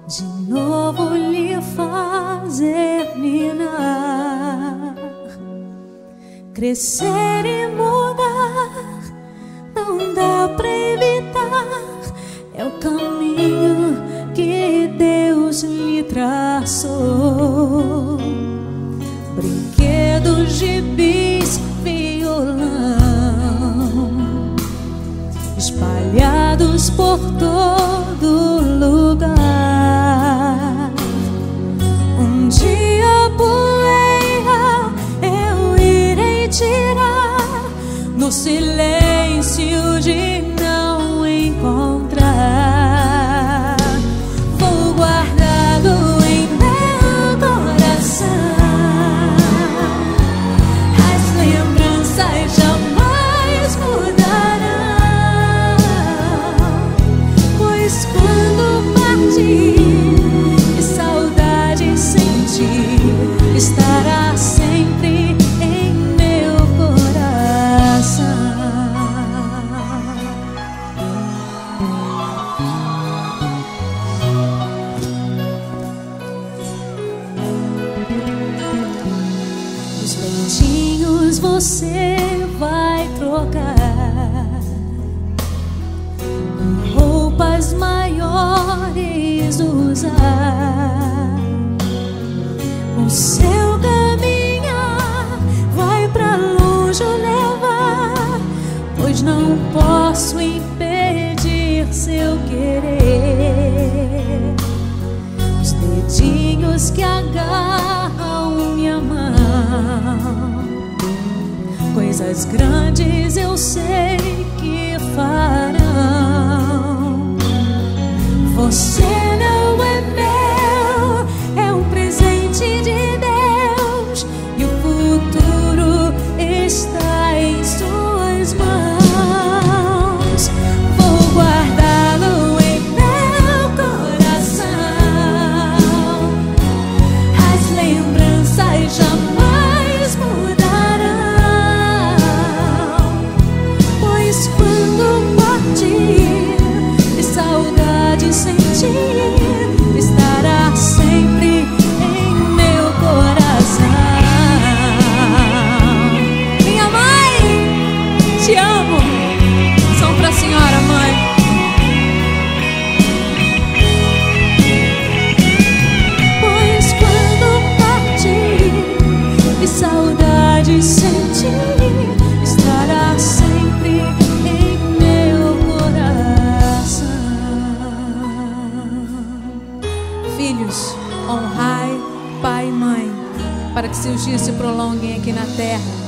de novo lhe fazer minar, crescer e mudar, não dá pra evitar, é o caminho que Deus lhe traçou. Brinquedos, gibis, violão, espalhados por todo lugar. Um dia a poeira eu irei tirar, no silêncio de não encontrar. Vou guardá-lo em meu coração, as lembranças jamais mudarão, pois quando partir e saudade sentir, estará sempre em meu coração. Os dentinhos você vai trocar, roupas maiores usar. O seu caminhar vai pra longe levar, pois não posso impedir seu querer. Os dedinhos que agarram minha mão, coisas grandes eu sei que farão. Você não é meu, é um presente de Deus, e o futuro está em suas mãos. Vou guardá-lo em meu coração, as lembranças jamais mudarão, pois quando partir e saudade sentir, estará sempre em meu coração. Minha mãe, te amo. Som pra senhora, mãe. Pois quando partir e saudade sentir, estará sempre em meu coração. Filhos, honrai pai e mãe, para que seus dias se prolonguem aqui na terra.